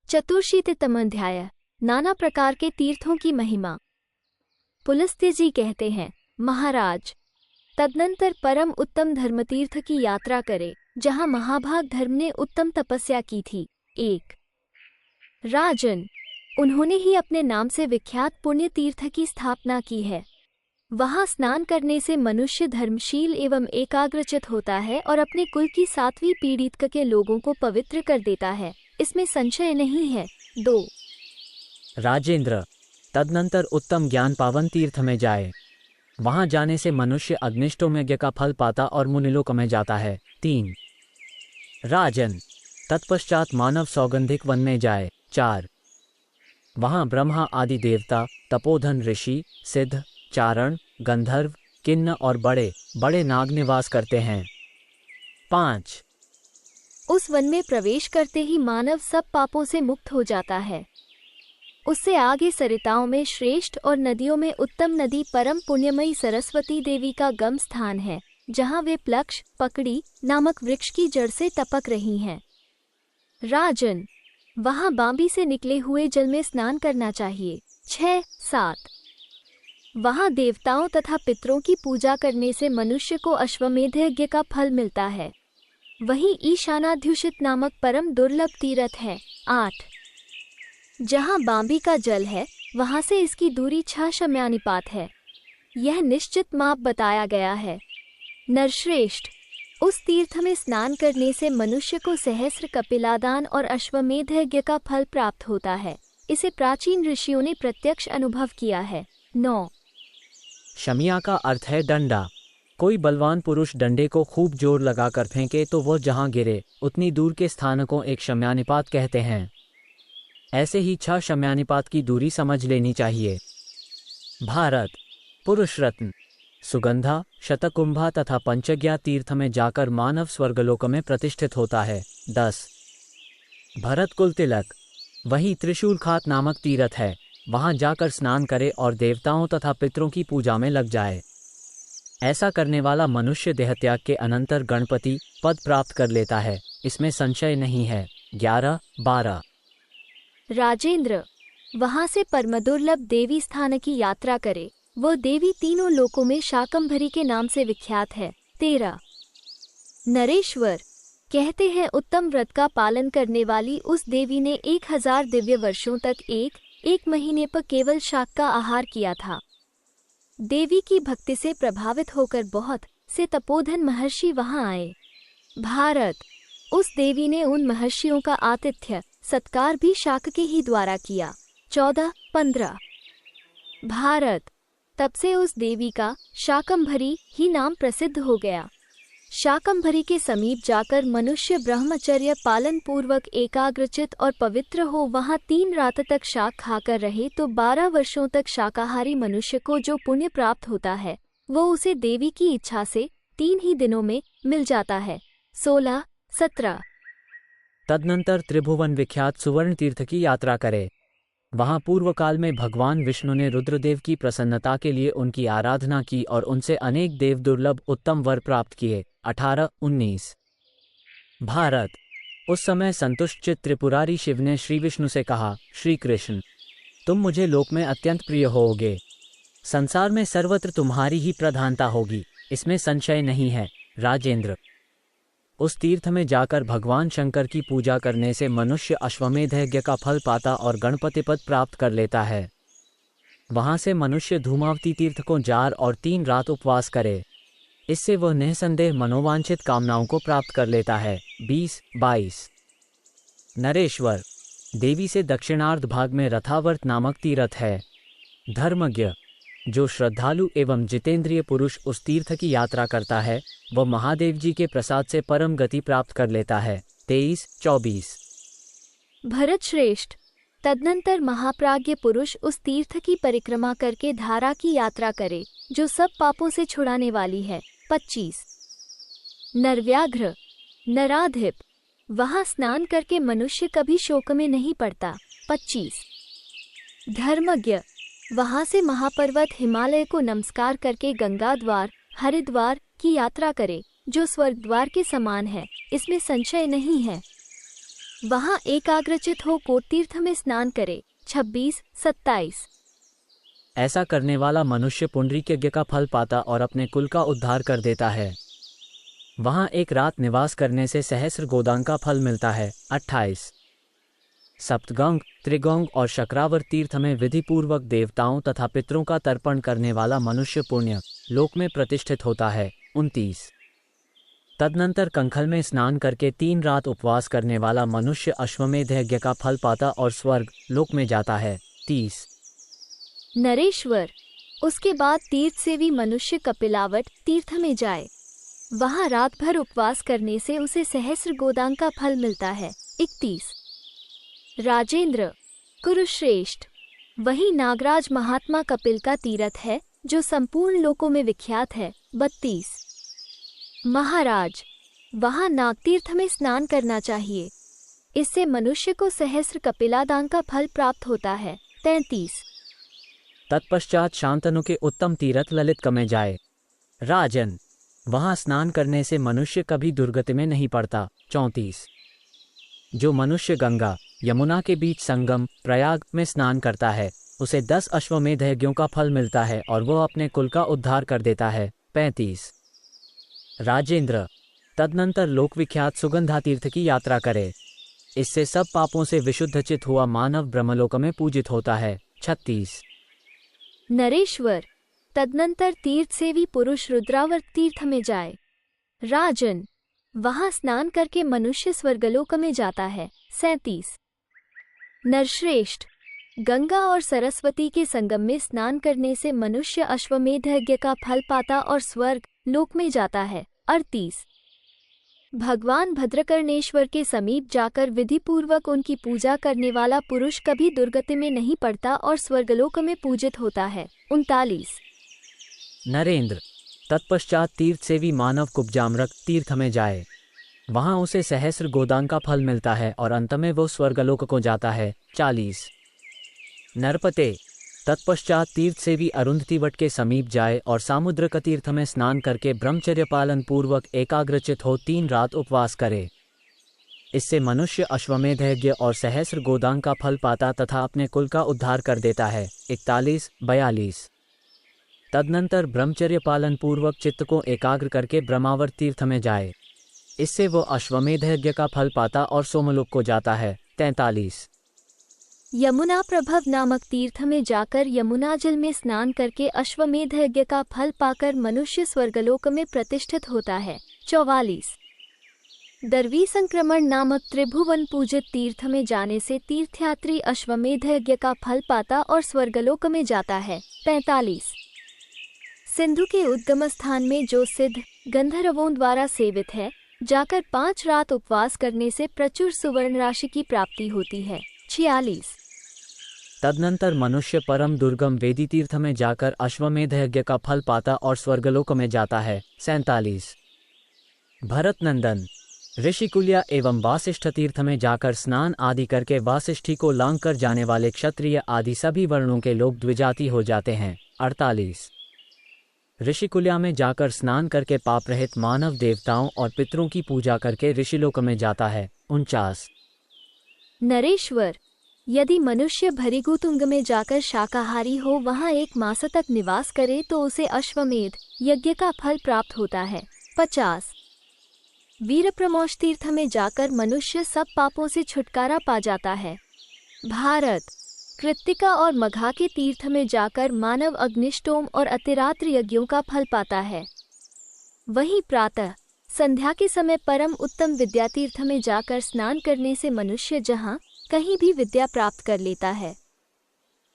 चतुर्शीतितम अध्याय। नाना प्रकार के तीर्थों की महिमा। पुलस्त्य जी कहते हैं, महाराज, तदनंतर परम उत्तम धर्मतीर्थ की यात्रा करे, जहाँ महाभाग धर्म ने उत्तम तपस्या की थी। एक राजन, उन्होंने ही अपने नाम से विख्यात पुण्य तीर्थ की स्थापना की है। वहाँ स्नान करने से मनुष्य धर्मशील एवं एकाग्रचित होता है और अपने कुल की 7वीं पीढ़ी तक के लोगों को पवित्र कर देता है, इसमें संशय नहीं है। 2 राजेंद्र, तदनंतर उत्तम ज्ञान पावन तीर्थ में जाए। वहां जाने से मनुष्य अग्निष्टोम यज्ञ का फल पाता और मुनिलोक में जाता है। 3 राजन, तत्पश्चात मानव सौगंधिक वन में जाए। 4 वहां ब्रह्मा आदि देवता, तपोधन ऋषि, सिद्ध, चारण, गंधर्व, किन्न और बड़े बड़े नाग निवास करते हैं। 5 उस वन में प्रवेश करते ही मानव सब पापों से मुक्त हो जाता है। उससे आगे सरिताओं में श्रेष्ठ और नदियों में उत्तम नदी परम पुण्यमयी सरस्वती देवी का गम स्थान है, जहाँ वे प्लक्ष पकड़ी नामक वृक्ष की जड़ से टपक रही हैं। राजन, वहाँ बांबी से निकले हुए जल में स्नान करना चाहिए। 6-7 वहाँ देवताओं तथा पितरों की पूजा करने से मनुष्य को अश्वमेध यज्ञ का फल मिलता है। वहीं ईशानाध्युषित नामक परम दुर्लभ तीर्थ है। 8 जहाँ बांबी का जल है, वहाँ से इसकी दूरी 6 शम्यानिपात है। यह निश्चित माप बताया गया है। नरश्रेष्ठ, उस तीर्थ में स्नान करने से मनुष्य को सहस्र कपिलादान और अश्वमेध यज्ञ का फल प्राप्त होता है। इसे प्राचीन ऋषियों ने प्रत्यक्ष अनुभव किया है। 9 शमिया का अर्थ है डंडा। कोई बलवान पुरुष डंडे को खूब जोर लगाकर फेंके तो वह जहां गिरे उतनी दूर के स्थान को एक शम्यानिपात कहते हैं। ऐसे ही 6 शम्यानिपात की दूरी समझ लेनी चाहिए। भारत, पुरुष रत्न, सुगंधा, शतकुंभा तथा पंचज्ञा तीर्थ में जाकर मानव स्वर्गलोक में प्रतिष्ठित होता है। 10 भरत कुल तिलक, वहीं त्रिशूलखात नामक तीर्थ है। वहां जाकर स्नान करे और देवताओं तथा पितरों की पूजा में लग जाए। ऐसा करने वाला मनुष्य देहत्याग के अनंतर गणपति पद प्राप्त कर लेता है, इसमें संशय नहीं है। 11-12 राजेंद्र, वहाँ से परमदुर्लभ देवी स्थान की यात्रा करे। वो देवी तीनों लोकों में शाकंभरी के नाम से विख्यात है। 13 नरेश्वर, कहते हैं उत्तम व्रत का पालन करने वाली उस देवी ने 1000 दिव्य वर्षों तक एक महीने पर केवल शाक का आहार किया था। देवी की भक्ति से प्रभावित होकर बहुत से तपोधन महर्षि वहां आए। भारत, उस देवी ने उन महर्षियों का आतिथ्य सत्कार भी शाक के ही द्वारा किया। 14-15 भारत, तब से उस देवी का शाकंभरी ही नाम प्रसिद्ध हो गया। शाकंभरी के समीप जाकर मनुष्य ब्रह्मचर्य पालन पूर्वक एकाग्रचित और पवित्र हो वहां 3 रात तक शाक खाकर रहे तो 12 वर्षों तक शाकाहारी मनुष्य को जो पुण्य प्राप्त होता है वो उसे देवी की इच्छा से 3 ही दिनों में मिल जाता है। 16-17 तदनंतर त्रिभुवन विख्यात सुवर्ण तीर्थ की यात्रा करे। वहां पूर्व काल में भगवान विष्णु ने रुद्रदेव की प्रसन्नता के लिए उनकी आराधना की और उनसे अनेक देव दुर्लभ उत्तम वर प्राप्त किए। 18-19 भारत, उस समय संतुष्ट चित्त त्रिपुरारी शिव ने श्री विष्णु से कहा, श्री कृष्ण, तुम मुझे लोक में अत्यंत प्रिय होगे। संसार में सर्वत्र तुम्हारी ही प्रधानता होगी, इसमें संशय नहीं है। राजेंद्र, उस तीर्थ में जाकर भगवान शंकर की पूजा करने से मनुष्य अश्वमेध यज्ञ का फल पाता और गणपति पद प्राप्त कर लेता है। वहां से मनुष्य धूमावती तीर्थ को जार और 3 रात उपवास करे, इससे वह निःसंदेह मनोवांछित कामनाओं को प्राप्त कर लेता है। 20-22 नरेश्वर, देवी से दक्षिणार्ध भाग में रथावर्त नामक तीर्थ है। धर्मज्ञ, जो श्रद्धालु एवं जितेंद्रिय पुरुष उस तीर्थ की यात्रा करता है वह महादेव जी के प्रसाद से परम गति प्राप्त कर लेता है। 23-24 भरत श्रेष्ठ, तदनंतर महाप्राज्ञ पुरुष उस तीर्थ की परिक्रमा करके धारा की यात्रा करे, जो सब पापों से छुड़ाने वाली है। 25 नरव्याघ्र, नराधिप, वहां स्नान करके मनुष्य कभी शोक में नहीं पड़ता। 25 धर्मज्ञ, वहां से महापर्वत हिमालय को नमस्कार करके गंगा द्वार हरिद्वार की यात्रा करे, जो स्वर्ग द्वार के समान है, इसमें संशय नहीं है। वहां एकाग्रचित हो कोटतीर्थ में स्नान करे। 26-27। ऐसा करने वाला मनुष्य पुंडरीक यज्ञ का फल पाता और अपने कुल का उद्धार कर देता है। वहां एक रात निवास करने से सहस्र गोदान का फल मिलता है। 28। सप्तगंग, त्रिगंग और शक्रावर तीर्थ में विधि पूर्वक देवताओं तथा पितरों का तर्पण करने वाला मनुष्य पुण्य लोक में प्रतिष्ठित होता है। 29। तदनंतर कंखल में स्नान करके 3 रात उपवास करने वाला मनुष्य अश्वमेध यज्ञ का फल पाता और स्वर्ग लोक में जाता है। 30। नरेश्वर, उसके बाद तीर्थ सेवी मनुष्य कपिलावट तीर्थ में जाए। वहां रात भर उपवास करने से उसे सहस्र गोदान का फल मिलता है। 31। राजेंद्र, कुरुश्रेष्ठ, वही नागराज महात्मा कपिल का तीर्थ है जो संपूर्ण लोकों में विख्यात है। 32। महाराज, वहां नागतीर्थ में स्नान करना चाहिए, इससे मनुष्य को सहस्र कपिलादान का फल प्राप्त होता है। 33। तत्पश्चात शांतनु के उत्तम तीर्थ ललित में जाए। राजन, वहां स्नान करने से मनुष्य कभी दुर्गति में नहीं पड़ता। 34। जो मनुष्य गंगा यमुना के बीच संगम प्रयाग में स्नान करता है उसे 10 अश्वमेध यज्ञों का फल मिलता है और वह अपने कुल का उद्धार कर देता है। 35। राजेंद्र, तदनंतर लोक विख्यात सुगंधा तीर्थ की यात्रा करे, इससे सब पापों से विशुद्धचित हुआ मानव ब्रह्मलोक में पूजित होता है। 36। नरेश्वर, तदनंतर तीर्थ सेवी पुरुष रुद्रावर्त तीर्थ में जाए। राजन, वहां स्नान करके मनुष्य स्वर्गलोक में जाता है। 37। नरश्रेष्ठ, गंगा और सरस्वती के संगम में स्नान करने से मनुष्य अश्वमेध यज्ञ का फल पाता और स्वर्ग लोक में जाता है। 38। भगवान भद्रकर्णेश्वर के समीप जाकर विधि पूर्वक उनकी पूजा करने वाला पुरुष कभी दुर्गति में नहीं पड़ता और स्वर्गलोक में पूजित होता है। 39। नरेंद्र, तत्पश्चात तीर्थ सेवी मानव कुब्जामृक तीर्थ में जाए, वहां उसे सहस्र गोदान का फल मिलता है और अंत में वो स्वर्गलोक को जाता है। 40। नरपते, तत्पश्चात तीर्थ सेवी अरुंधति वट के समीप जाए और सामुद्रक तीर्थ में स्नान करके ब्रह्मचर्य पालन पूर्वक एकाग्रचित हो 3 रात उपवास करे, इससे मनुष्य अश्वमेध यज्ञ और सहस्र गोदान का फल पाता तथा अपने कुल का उद्धार कर देता है। 41-42। तदनंतर ब्रह्मचर्य पालन पूर्वक चित्त को एकाग्र करके ब्रह्मावर्त तीर्थ में जाए, इससे वो अश्वमेध यज्ञ का फल पाता और सोमलोक को जाता है। 43। यमुना प्रभव नामक तीर्थ में जाकर यमुना जल में स्नान करके अश्वमेध यज्ञ का फल पाकर मनुष्य स्वर्गलोक में प्रतिष्ठित होता है। 44। दर्वी संक्रमण नामक त्रिभुवन पूजित तीर्थ में जाने से तीर्थयात्री अश्वमेध यज्ञ का फल पाता और स्वर्गलोक में जाता है। 45। सिंधु के उद्गम स्थान में जो सिद्ध गंधर्वों द्वारा सेवित है, जाकर 5 रात उपवास करने से प्रचुर सुवर्ण राशि की प्राप्ति होती है। 46। तदनंतर मनुष्य परम दुर्गम वेदी तीर्थ में जाकर अश्वमेध यज्ञ का फल पाता और स्वर्गलोक में जाता है। 47। भरत नंदन, ऋषिकुल्या एवं वासिष्ठ तीर्थ में जाकर स्नान आदि करके वासिष्ठी को लांघ कर जाने वाले क्षत्रिय आदि सभी वर्णों के लोग द्विजाति हो जाते हैं। 48। ऋषिकुल्या में जाकर स्नान करके पाप रहित मानव देवताओं और पितरों की पूजा करके ऋषिलोक में जाता है। 49। नरेश्वर, यदि मनुष्य भृगुतुंग में जाकर शाकाहारी हो वहां 1 मास तक निवास करे तो उसे अश्वमेध यज्ञ का फल प्राप्त होता है। 50। वीरप्रमोश तीर्थ में जाकर मनुष्य सब पापों से छुटकारा पा जाता है। भारत, कृत्तिका और मघा के तीर्थ में जाकर मानव अग्निष्टोम और अतिरात्र यज्ञों का फल पाता है। वहीं प्रातः संध्या के समय परम उत्तम विद्या तीर्थ में जाकर स्नान करने से मनुष्य जहाँ कहीं भी विद्या प्राप्त कर लेता है।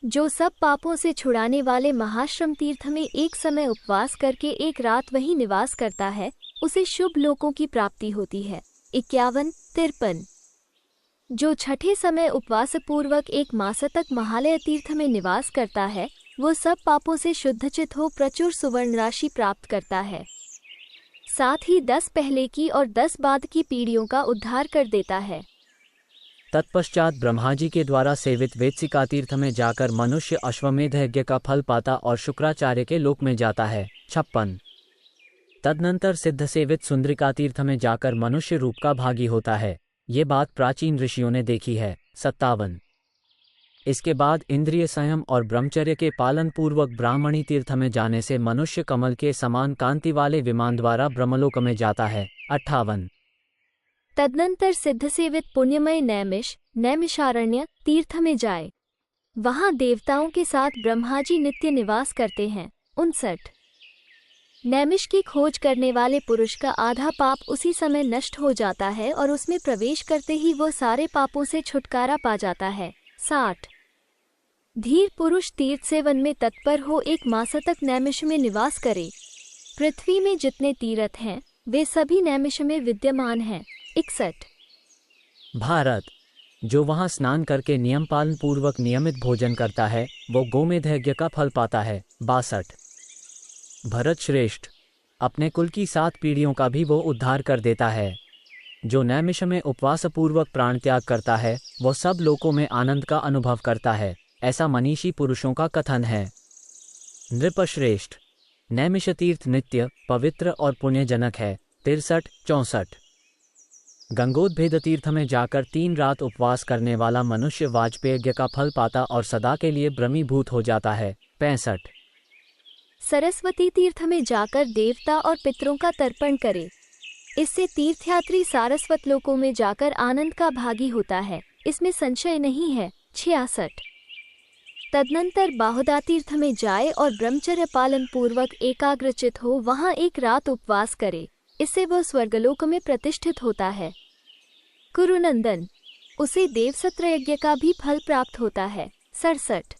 जो सब पापों से छुड़ाने वाले महाश्रम तीर्थ में एक समय उपवास करके 1 रात वहीं निवास करता है, उसे शुभ लोकों की प्राप्ति होती है। 51-53। जो छठे समय उपवास पूर्वक 1 मास तक महालय तीर्थ में निवास करता है, वो सब पापों से शुद्धचित हो प्रचुर सुवर्ण राशि प्राप्त करता है, साथ ही 10 पहले की और 10 बाद की पीढ़ियों का उद्धार कर देता है। तत्पश्चात ब्रह्माजी के द्वारा सेवित वेत्सिका तीर्थ में जाकर मनुष्य अश्वमेध यज्ञ का फल पाता और शुक्राचार्य के लोक में जाता है। 56। तदनंतर सिद्ध सेवित सुंदरिका तीर्थ में जाकर मनुष्य रूप का भागी होता है। ये बात प्राचीन ऋषियों ने देखी है। 57। इसके बाद इंद्रिय संयम और ब्रह्मचर्य के पालन पूर्वक ब्राह्मणी तीर्थ में जाने से मनुष्य कमल के समान कांति वाले विमान द्वारा ब्रह्मलोक में जाता है। 58। तदनंतर सिद्ध सेवित पुण्यमय नैमिषारण्य तीर्थ में जाए, वहां देवताओं के साथ ब्रह्माजी नित्य निवास करते हैं। 59। नैमिष की खोज करने वाले पुरुष का आधा पाप उसी समय नष्ट हो जाता है और उसमें प्रवेश करते ही वो सारे पापों से छुटकारा पा जाता है। 60। धीर पुरुष तीर्थ सेवन में तत्पर हो 1 मास तक नैमिष में निवास करे। पृथ्वी में जितने तीर्थ हैं वे सभी नैमिष में विद्यमान हैं। 61। भारत, जो वहां स्नान करके नियम पालन पूर्वक नियमित भोजन करता है वो गोमेध यज्ञ का फल पाता है। 62। भरत श्रेष्ठ, अपने कुल की 7 पीढ़ियों का भी वो उद्धार कर देता है। जो नैमिष में उपवास पूर्वक प्राण त्याग करता है वो सब लोकों में आनंद का अनुभव करता है, ऐसा मनीषी पुरुषों का कथन है। नृपश्रेष्ठ, नैमिष तीर्थ नित्य पवित्र और पुण्यजनक है। 63। 64। गंगोदभेद तीर्थ में जाकर 3 रात उपवास करने वाला मनुष्य वाजपेय यज्ञ का फल पाता और सदा के लिए ब्रह्मीभूत हो जाता है। 65। सरस्वती तीर्थ में जाकर देवता और पितरों का तर्पण करे, इससे तीर्थयात्री सारस्वत लोकों में जाकर आनंद का भागी होता है, इसमें संशय नहीं है। 66। तदनंतर बाहुदा तीर्थ में जाए और ब्रह्मचर्य पालन पूर्वक एकाग्रचित हो वहां 1 रात उपवास करे, इससे वह स्वर्गलोक में प्रतिष्ठित होता है। कुरुनंदन, उसे देवसत्र यज्ञ का भी फल प्राप्त होता है। 67।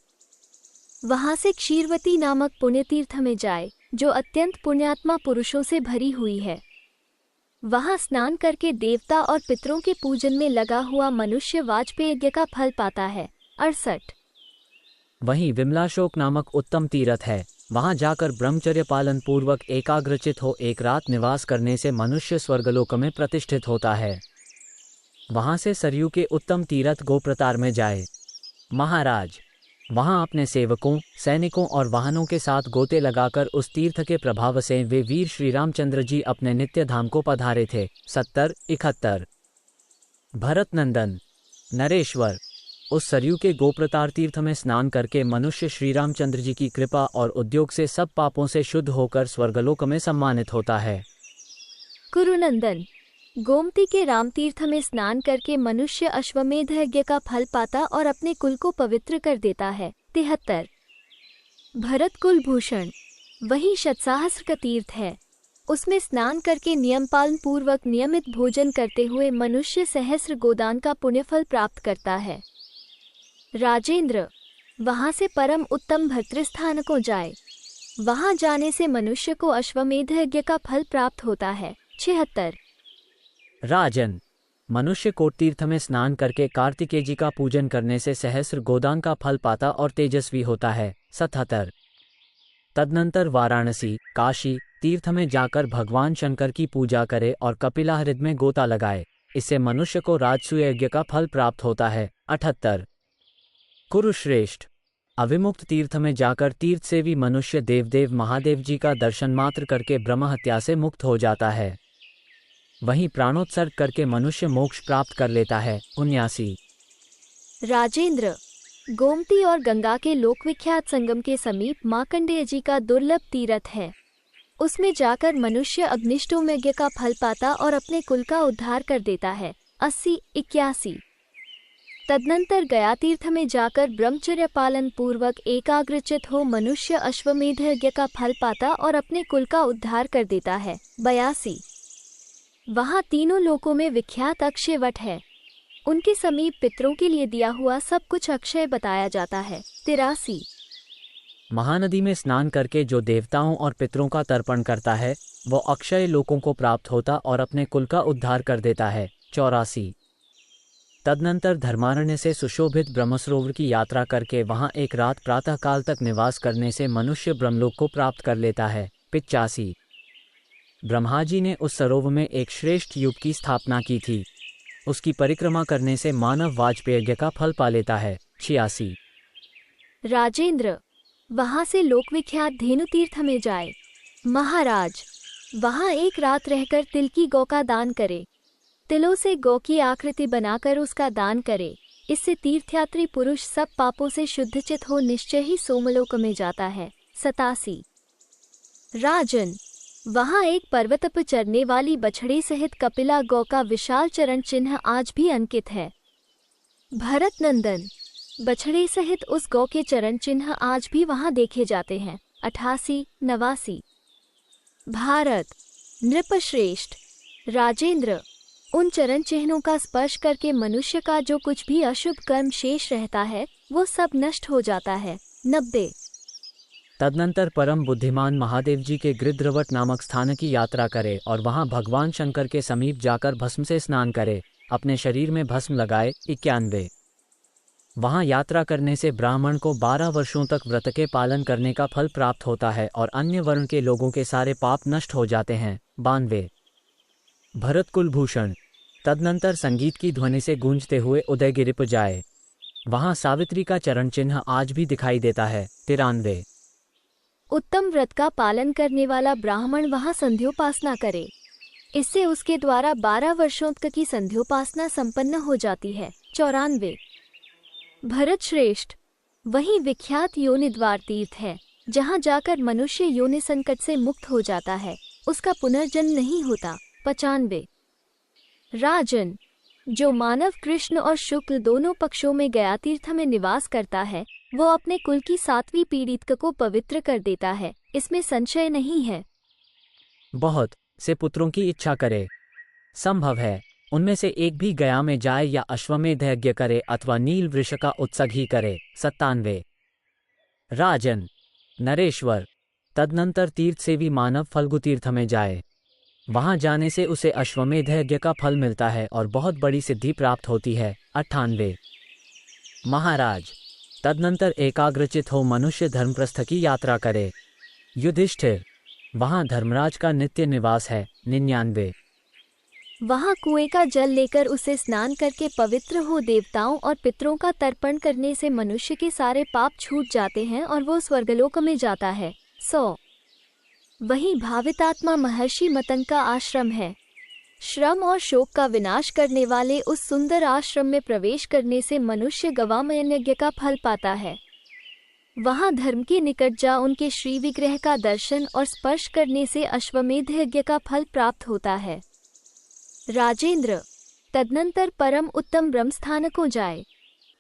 वहां से क्षीरवती नामक पुण्यतीर्थ में जाए, जो अत्यंत पुण्यात्मा पुरुषों से भरी हुई है। वहां स्नान करके देवता और पितरों के पूजन में लगा हुआ मनुष्य वाजपेय यज्ञ का फल पाता है। 68। वहीं विमलाशोक नामक उत्तम तीर्थ है, वहां जाकर ब्रह्मचर्य पालन पूर्वक एकाग्रचित हो 1 रात निवास करने से मनुष्य स्वर्गलोक में प्रतिष्ठित होता है। वहां से सरयू के उत्तम तीर्थ गोप्रतार में जाए। महाराज, वहां अपने सेवकों, सैनिकों और वाहनों के साथ गोते लगाकर उस तीर्थ के प्रभाव से वे वीर श्री रामचंद्र जी अपने नित्य धाम को पधारे थे। 70। 71। भरत नंदन, नरेश्वर, उस सरयू के गोप्रतार तीर्थ में स्नान करके मनुष्य श्री रामचंद्र जी की कृपा और उद्योग से सब पापों से शुद्ध होकर स्वर्गलोक में सम्मानित होता है। कुरुनंदन, गोमती के राम तीर्थ में स्नान करके मनुष्य अश्वमेध यज्ञ का फल पाता और अपने कुल को पवित्र कर देता है। 73। भरत कुलभूषण, वही शतसाहस्र का तीर्थ है, उसमें स्नान करके नियम पालन पूर्वक नियमित भोजन करते हुए मनुष्य सहस्र गोदान का पुण्यफल प्राप्त करता है। राजेंद्र, वहां से परम उत्तम भर्तृस्थान को जाए, वहां जाने से मनुष्य को अश्वमेध यज्ञ का फल प्राप्त होता है। 76। राजन, मनुष्य को तीर्थ में स्नान करके कार्तिकेय जी का पूजन करने से सहस्र गोदान का फल पाता और तेजस्वी होता है। 77। तदनंतर वाराणसी, काशी तीर्थ में जाकर भगवान शंकर की पूजा करे और कपिलाहृद में गोता लगाए, इससे मनुष्य को राजसूय यज्ञ का फल प्राप्त होता है। 78। कुरुश्रेष्ठ, अविमुक्त तीर्थ में जाकर तीर्थ सेवी मनुष्य देवदेव महादेव जी का दर्शन मात्र करके ब्रह्महत्या से मुक्त हो जाता है। वहीं प्राणोत्सर्ग करके मनुष्य मोक्ष प्राप्त कर लेता है। 79। राजेंद्र, गोमती और गंगा के लोकविख्यात संगम के समीप मार्कंडेय जी का दुर्लभ तीर्थ है, उसमें जाकर मनुष्य अग्निष्टोम यज्ञ का फल पाता और अपने कुल का उद्धार कर देता है। 80। 81। तदनंतर गया तीर्थ में जाकर ब्रह्मचर्य पालन पूर्वक एकाग्रचित हो मनुष्य अश्वमेध यज्ञ का फल पाता और अपने कुल का उद्धार कर देता है। 82। वहां तीनों लोकों में विख्यात अक्षय वट है, उनके समीप पितरों के लिए दिया हुआ सब कुछ अक्षय बताया जाता है। 83। महानदी में स्नान करके जो देवताओं और पितरों का तर्पण करता है वो अक्षय लोकों को प्राप्त होता और अपने कुल का उद्धार कर देता है। 84। तदनंतर धर्मारण्य से सुशोभित ब्रह्मसरोवर की यात्रा करके वहां 1 रात प्रातःकाल तक निवास करने से मनुष्य ब्रह्मलोक को प्राप्त कर लेता है। 85। ब्रह्मा जी ने उस सरोवर में एक श्रेष्ठ युग की स्थापना की थी, उसकी परिक्रमा करने से मानव वाजपेय यज्ञ का फल पा लेता है। 86। राजेंद्र, वहां से लोकविख्यात धेनु तीर्थ में जाए, महाराज वहां 1 रात रहकर तिल की गौ का दान करे, तिलों से गौ की आकृति बनाकर उसका दान करे। इससे तीर्थयात्री पुरुष सब पापों से शुद्धचित हो निश्चय ही सोमलोक में जाता है। 87। राजन, वहाँ एक पर्वत पर चरने वाली बछड़े सहित कपिला गौ का विशाल चरण चिन्ह आज भी अंकित है। भरत नंदन, बछड़े सहित उस गौ के चरण चिन्ह आज भी वहाँ देखे जाते हैं। 88, 89। भारत, नृपश्रेष्ठ, राजेंद्र, उन चरण चिन्हों का स्पर्श करके मनुष्य का जो कुछ भी अशुभ कर्म शेष रहता है वो सब नष्ट हो जाता है। 90। तदनंतर परम बुद्धिमान महादेव जी के गृध्रवट नामक स्थान की यात्रा करे और वहां भगवान शंकर के समीप जाकर भस्म से स्नान करे, अपने शरीर में भस्म लगाए। 91। वहां यात्रा करने से ब्राह्मण को 12 वर्षों तक व्रत के पालन करने का फल प्राप्त होता है और अन्य वर्ण के लोगों के सारे पाप नष्ट हो जाते हैं। 92। भरत कुलभूषण, तदनंतर संगीत की ध्वनि से गूंजते हुए उदयगिरि पर जाए, वहां सावित्री का चरण चिन्ह आज भी दिखाई देता है। 93। उत्तम व्रत का पालन करने वाला ब्राह्मण वहां संध्योपासना करे, इससे उसके द्वारा 12 वर्षों तक की संध्योपासना संपन्न हो जाती है। 94। भरत श्रेष्ठ, वही विख्यात योनिद्वार तीर्थ है जहां जाकर मनुष्य योनि संकट से मुक्त हो जाता है, उसका पुनर्जन्म नहीं होता। 95। राजन, जो मानव कृष्ण और शुक्ल दोनों पक्षों में गया तीर्थ में निवास करता है वो अपने कुल की 7वीं पीढ़ी को पवित्र कर देता है, इसमें संशय नहीं है। बहुत से पुत्रों की इच्छा करे, संभव है उनमें से एक भी गया में जाए या अश्वमेध यज्ञ करे अथवा नील वृक्ष का उत्सव ही करे। 97। राजन, नरेश्वर, तदनंतर तीर्थ सेवी मानव फल्गु तीर्थ में जाए, वहां जाने से उसे अश्वमेध यज्ञ का फल मिलता है और बहुत बड़ी सिद्धि प्राप्त होती है। 98। महाराज, तदनंतर एकाग्रचित हो मनुष्य धर्मप्रस्थ की यात्रा करे। युधिष्ठिर, वहां धर्मराज का नित्य निवास है। 99। वहां कुएं का जल लेकर उसे स्नान करके पवित्र हो देवताओं और पितरों का तर्पण करने से मनुष्य के सारे पाप छूट जाते हैं और वो स्वर्गलोक में जाता है। 100। वहीं भावितात्मा महर्षि मतंग का आश्रम है। श्रम और शोक का विनाश करने वाले उस सुंदर आश्रम में प्रवेश करने से मनुष्य गवामयन यज्ञ का फल पाता है। वहां धर्म के निकट जा उनके श्री विग्रह का दर्शन और स्पर्श करने से अश्वमेध यज्ञ का फल प्राप्त होता है। राजेंद्र, तदनंतर परम उत्तम ब्रह्मस्थान को जाए।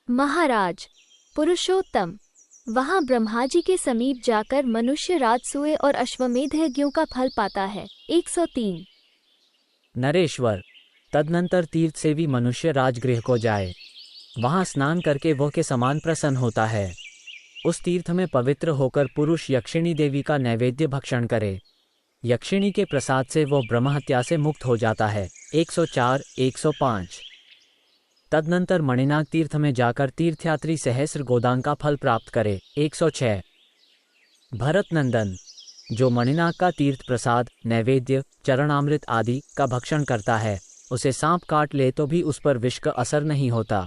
महाराज, पुरुषोत्तम, वहां ब्रह्मा जी के समीप जाकर मनुष्य राजसूय और अश्वमेध यज्ञों का फल पाता है। 103। नरेश्वर, तदनंतर तीर्थ सेवी मनुष्य राजगृह को जाए, वहां स्नान करके वह के समान प्रसन्न होता है। उस तीर्थ में पवित्र होकर पुरुष यक्षिणी देवी का नैवेद्य भक्षण करे, यक्षिणी के प्रसाद से वह ब्रह्महत्या से मुक्त हो जाता है। 104, 105। तदनंतर मणिनाग तीर्थ में जाकर तीर्थयात्री सहस्र गोदान का फल प्राप्त करे। 106। भरत नंदन, जो मणिनाग का तीर्थ प्रसाद, नैवेद्य, चरणामृत आदि का भक्षण करता है, उसे सांप काट ले तो भी उस पर विष का असर नहीं होता।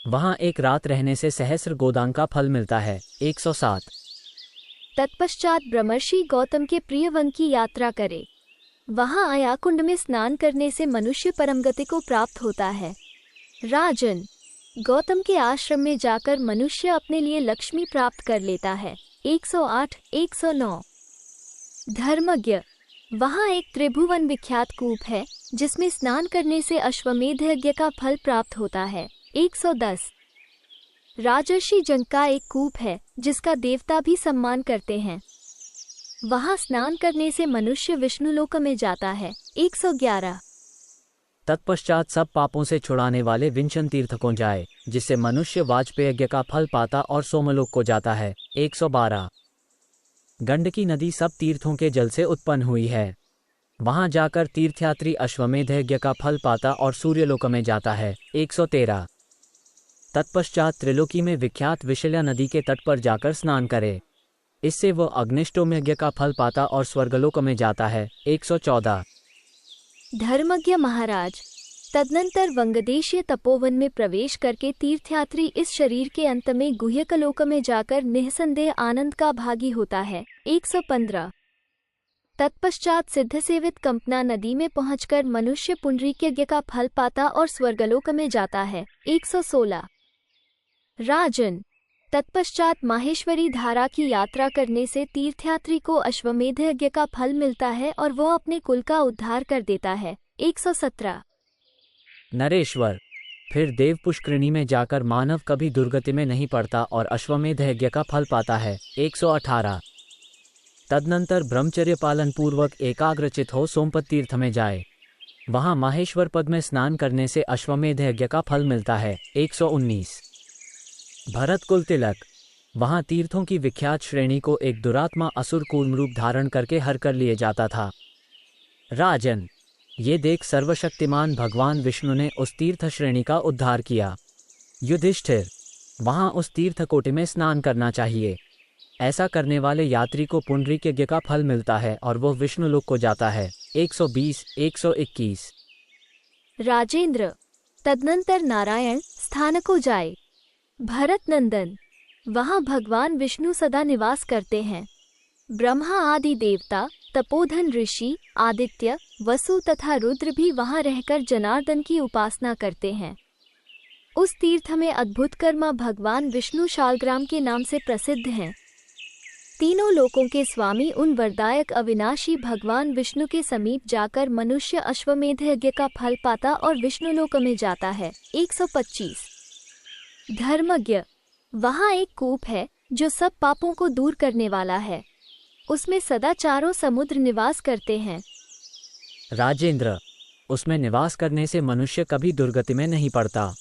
वहां एक रात रहने से सहस्र गोदान का फल मिलता है। 107। तत्पश्चात ब्रह्मर्षि गौतम के प्रिय वन की यात्रा करे, वहां आयाकुंड में स्नान करने से मनुष्य परमगति को प्राप्त होता है। राजन, गौतम के आश्रम में जाकर मनुष्य अपने लिए लक्ष्मी प्राप्त कर लेता है। 108, 109। धर्मज्ञ, वहां एक त्रिभुवन विख्यात कूप है जिसमें स्नान करने से अश्वमेध यज्ञ का फल प्राप्त होता है। 110। राजर्षि जंग का एक कूप है जिसका देवता भी सम्मान करते हैं, वहां स्नान करने से मनुष्य विष्णुलोक में जाता है। 111। तत्पश्चात सब पापों से छुड़ाने वाले विंशन तीर्थ को जाए, जिससे मनुष्य वाजपेय यज्ञ का फल पाता और सोमलोक को जाता है। 112। गंडकी नदी सब तीर्थों के जल से उत्पन्न हुई है, वहां जाकर तीर्थयात्री अश्वमेध यज्ञ का फल पाता और सूर्यलोक में जाता है। 113। तत्पश्चात त्रिलोकी में विख्यात विशल्या नदी के तट पर जाकर स्नान करे, इससे वह अग्निष्टोम यज्ञ का फल पाता और स्वर्गलोक में जाता है। 114। धर्मज्ञ महाराज, तदनंतर वंगदेशीय तपोवन में प्रवेश करके तीर्थयात्री इस शरीर के अंत में गुह्यकलोक में जाकर निःसंदेह आनंद का भागी होता है। 115। तत्पश्चात सिद्ध सेवित कंपना नदी में पहुंचकर मनुष्य पुंडरीक यज्ञ का फल पाता और स्वर्गलोक में जाता है। 116। राजन, तत्पश्चात माहेश्वरी धारा की यात्रा करने से तीर्थयात्री को अश्वमेध यज्ञ का फल मिलता है और वह अपने कुल का उद्धार कर देता है। 117। नरेश्वर, फिर देव पुष्करिणी में जाकर मानव कभी दुर्गति में नहीं पड़ता और अश्वमेध यज्ञ का फल पाता है। 118। तदनंतर ब्रह्मचर्य पालन पूर्वक एकाग्रचित हो सोमपत तीर्थ में जाए, वहां माहेश्वर पद में स्नान करने से अश्वमेध यज्ञ का फल मिलता है। 119। भरत कुल तिलक, वहां तीर्थों की विख्यात श्रेणी को एक दुरात्मा असुर कूर्म रूप धारण करके हर कर लिए जाता था। राजन, ये देख सर्वशक्तिमान भगवान विष्णु ने उस तीर्थ श्रेणी का उद्धार किया। युधिष्ठिर, वहां उस तीर्थ कोटि में स्नान करना चाहिए। ऐसा करने वाले यात्री को पुंडरीक यज्ञ का फल मिलता है और वह विष्णुलोक को जाता है। 120, 121। राजेंद्र, तदनंतर नारायण स्थान को जाए। भरत नंदन, वहां भगवान विष्णु सदा निवास करते हैं। ब्रह्मा आदि देवता, तपोधन ऋषि, आदित्य, वसु तथा रुद्र भी वहां रहकर जनार्दन की उपासना करते हैं। उस तीर्थ में अद्भुत कर्मा भगवान विष्णु शालग्राम के नाम से प्रसिद्ध हैं। तीनों लोकों के स्वामी उन वरदायक अविनाशी भगवान विष्णु के समीप जाकर मनुष्य अश्वमेध यज्ञ का फल पाता और विष्णुलोक में जाता है। 125। धर्मज्ञ, वहाँ एक कूप है जो सब पापों को दूर करने वाला है। उसमें सदा चारों समुद्र निवास करते हैं। राजेंद्र, उसमें निवास करने से मनुष्य कभी दुर्गति में नहीं पड़ता।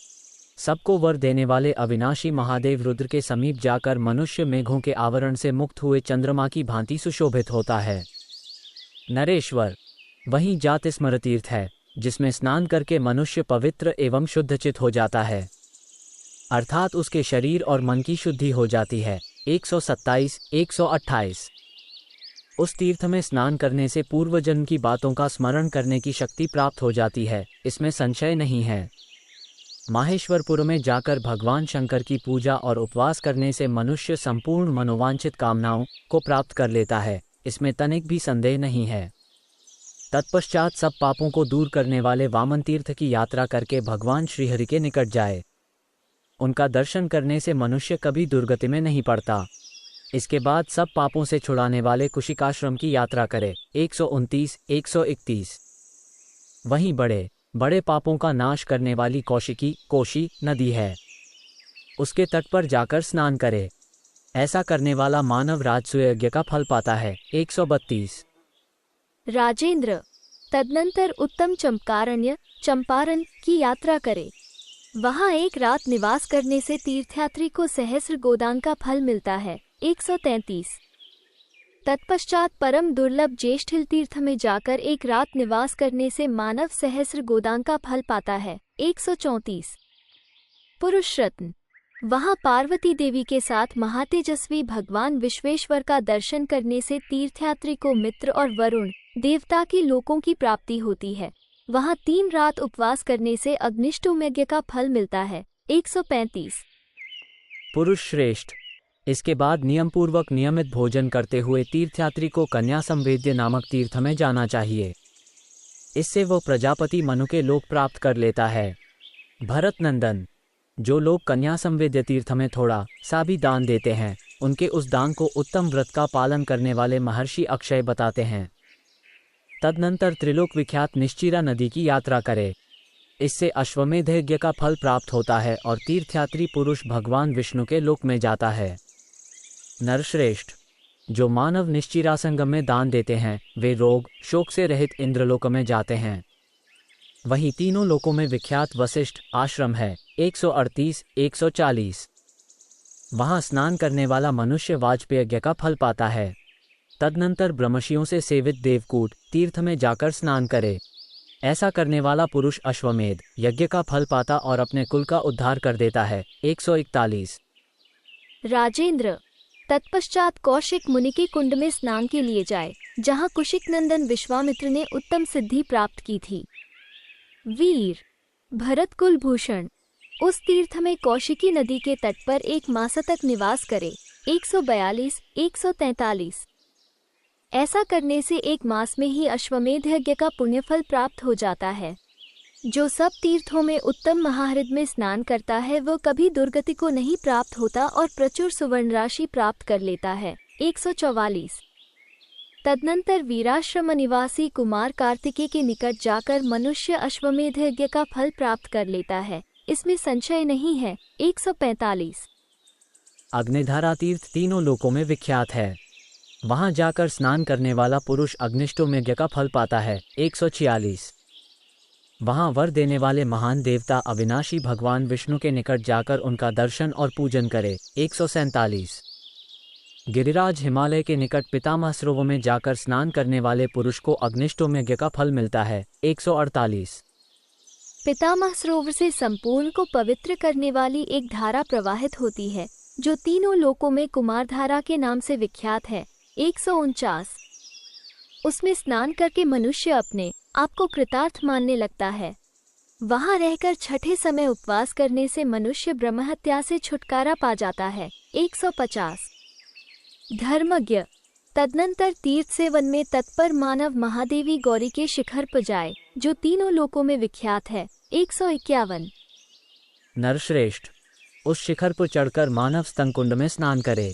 सबको वर देने वाले अविनाशी महादेव रुद्र के समीप जाकर मनुष्य मेघों के आवरण से मुक्त हुए चंद्रमा की भांति सुशोभित होता है। नरेश्वर, वहीं जात स्मृतीर्थ है जिसमें स्नान करके मनुष्य पवित्र एवं शुद्धचित हो जाता है, अर्थात उसके शरीर और मन की शुद्धि हो जाती है। 127, 128। उस तीर्थ में स्नान करने से पूर्व जन्म की बातों का स्मरण करने की शक्ति प्राप्त हो जाती है, इसमें संशय नहीं है। माहेश्वरपुर में जाकर भगवान शंकर की पूजा और उपवास करने से मनुष्य संपूर्ण मनोवांछित कामनाओं को प्राप्त कर लेता है, इसमें तनिक भी संदेह नहीं है। तत्पश्चात सब पापों को दूर करने वाले वामन तीर्थ की यात्रा करके भगवान श्रीहरि के निकट जाए। उनका दर्शन करने से मनुष्य कभी दुर्गति में नहीं पड़ता। इसके बाद सब पापों से छुड़ाने वाले कुशिकाश्रम की यात्रा करे। 129, 131। वहीं बड़े बड़े पापों का नाश करने वाली कोशी नदी है, उसके तट पर जाकर स्नान करे। ऐसा करने वाला मानव राजसूय यज्ञ का फल पाता है। 132। राजेंद्र, तदनंतर उत्तम चंपारण की यात्रा करे। वहां एक रात निवास करने से तीर्थयात्री को सहस्र गोदान का फल मिलता है। 133। तत्पश्चात परम दुर्लभ ज्येष्ठिल तीर्थ में जाकर एक रात निवास करने से मानव सहस्र गोदान का फल पाता है। 134। पुरुष रत्न, वहां पार्वती देवी के साथ महातेजस्वी भगवान विश्वेश्वर का दर्शन करने से तीर्थयात्री को मित्र और वरुण देवता की लोकों की प्राप्ति होती है। वहां 3 रात उपवास करने से अग्निष्टोम यज्ञ का फल मिलता है। 135। पुरुष श्रेष्ठ, इसके बाद नियमपूर्वक नियमित भोजन करते हुए तीर्थयात्री को कन्या संवेद्य नामक तीर्थ में जाना चाहिए। इससे वो प्रजापति मनु के लोक प्राप्त कर लेता है। भरत नंदन, जो लोग कन्या संवेद्य तीर्थ में थोड़ा सा भी दान देते हैं, उनके उस दान को उत्तम व्रत का पालन करने वाले महर्षि अक्षय बताते हैं। तदनंतर त्रिलोक विख्यात निश्चिरा नदी की यात्रा करे। इससे अश्वमेध यज्ञ का फल प्राप्त होता है और तीर्थयात्री पुरुष भगवान विष्णु के लोक में जाता है। नरश्रेष्ठ, जो मानव निश्चिरा संगम में दान देते हैं, वे रोग शोक से रहित इंद्रलोक में जाते हैं। वहीं तीनों लोकों में विख्यात वशिष्ठ आश्रम है। 138, 140। वहां स्नान करने वाला मनुष्य वाजपेय यज्ञ का फल पाता है। तदनंतर ब्रह्मर्षियों से सेवित देवकूट तीर्थ में जाकर स्नान करे। ऐसा करने वाला पुरुष अश्वमेध यज्ञ का फल पाता और अपने कुल का उद्धार कर देता है। 141। राजेंद्र, तत्पश्चात कौशिक मुनि के कुंड में स्नान के लिए जाए, जहां कुशिक नंदन विश्वामित्र ने उत्तम सिद्धि प्राप्त की थी। वीर भरत कुलभूषण, उस तीर्थ में कौशिकी नदी के तट पर 1 मास तक निवास करे। 142, 143। ऐसा करने से 1 मास में ही अश्वमेध यज्ञ का पुण्यफल प्राप्त हो जाता है। जो सब तीर्थों में उत्तम महाहृद में स्नान करता है वह कभी दुर्गति को नहीं प्राप्त होता और प्रचुर सुवर्ण राशि प्राप्त कर लेता है। 144। तदनंतर वीराश्रम निवासी कुमार कार्तिकेय के निकट जाकर मनुष्य अश्वमेध यज्ञ का फल प्राप्त कर लेता है, इसमें संशय नहीं है। 145। अग्निधारा तीर्थ तीनों लोकों में विख्यात है। वहां जाकर स्नान करने वाला पुरुष अग्निष्टोम यज्ञ का फल पाता है। 146। वहां वर देने वाले महान देवता अविनाशी भगवान विष्णु के निकट जाकर उनका दर्शन और पूजन करे। 147। गिरिराज हिमालय के निकट पितामह सरोवर में जाकर स्नान करने वाले पुरुष को अग्निष्टोम यज्ञ का फल मिलता है। 148। पितामह सरोवर से संपूर्ण को पवित्र करने वाली एक धारा प्रवाहित होती है जो तीनों लोकों में कुमार धारा के नाम से विख्यात है। 149। उसमें स्नान करके मनुष्य अपने आप को कृतार्थ मानने लगता है। वहां रहकर छठे समय उपवास करने से मनुष्य ब्रह्महत्या से छुटकारा पा जाता है। 150। धर्मज्ञ तदनंतर तीर्थ सेवन में तत्पर मानव महादेवी गौरी के शिखर पर जाए जो तीनों लोकों में विख्यात है। 151। नरश्रेष्ठ उस शिखर पर चढ़कर मानव स्तनकुंड में स्नान करे।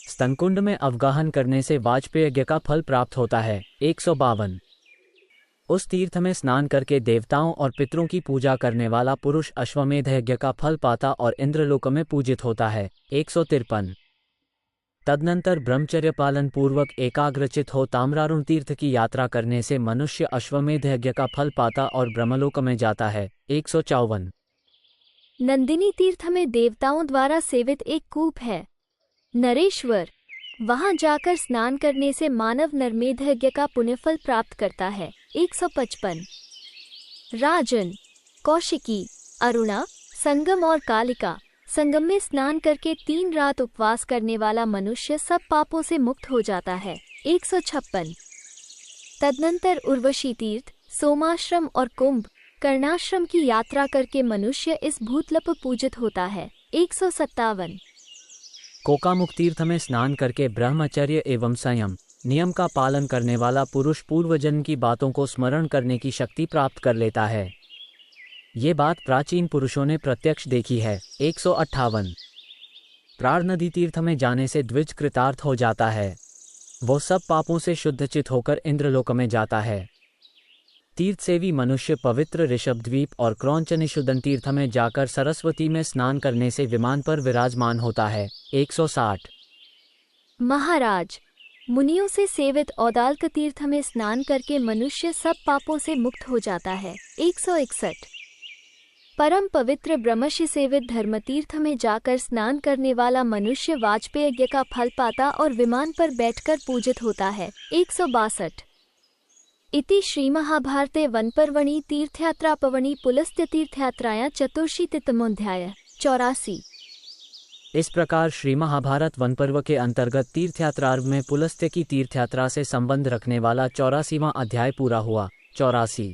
स्तनकुंड में अवगाहन करने से वाजपेय यज्ञ का फल प्राप्त होता है। 152। उस तीर्थ में स्नान करके देवताओं और पितरों की पूजा करने वाला पुरुष अश्वमेध यज्ञ का फल पाता और इंद्रलोक में पूजित होता है। 153। तदनंतर ब्रह्मचर्य पालन पूर्वक एकाग्रचित हो ताम्रारुण तीर्थ की यात्रा करने से मनुष्य अश्वमेध यज्ञ का फल पाता और ब्रह्मलोक में जाता है। 154। नंदिनी तीर्थ में देवताओं द्वारा सेवित एक कूप है, नरेश्वर। वहां जाकर स्नान करने से मानव नरमेध यज्ञ का पुण्यफल प्राप्त करता है। 155। राजन, कौशिकी, अरुणा, संगम और कालिका संगम में स्नान करके 3 रात उपवास करने वाला मनुष्य सब पापों से मुक्त हो जाता है। 156। तदनंतर उर्वशी तीर्थ, सोमाश्रम और कुंभ कर्णाश्रम की यात्रा करके मनुष्य इस भूतलप पूजित होता है। 157। कोकामुख तीर्थ में स्नान करके ब्रह्मचर्य एवं संयम नियम का पालन करने वाला पुरुष पूर्वजन्म की बातों को स्मरण करने की शक्ति प्राप्त कर लेता है। ये बात प्राचीन पुरुषों ने प्रत्यक्ष देखी है। 158। प्राण नदी तीर्थ में जाने से द्विज कृतार्थ हो जाता है। वो सब पापों से शुद्धचित होकर इंद्रलोक में जाता है। तीर्थ सेवी मनुष्य पवित्र ऋषभद्वीप और क्रौंचनिषुदन तीर्थ में जाकर सरस्वती में स्नान करने से विमान पर विराजमान होता है। 160। महाराज, मुनियों से सेवित औदाल्क तीर्थ में स्नान करके मनुष्य सब पापों से मुक्त हो जाता है। 161। परम पवित्र ब्रह्मर्षि सेवित धर्मतीर्थ में जाकर स्नान करने वाला मनुष्य वाजपेय यज्ञ का फल पाता और विमान पर बैठकर पूजित होता है। 162। इति श्री महाभारते वनपर्वणि तीर्थयात्रापवणि पुलस्त्य तीर्थयात्रायां चतुर्शीतितमोऽध्यायः। 84। इस प्रकार श्री महाभारत वनपर्व के अंतर्गत तीर्थयात्रार्व में पुलस्त्य की तीर्थयात्रा से संबंध रखने वाला 84वां अध्याय पूरा हुआ। 84।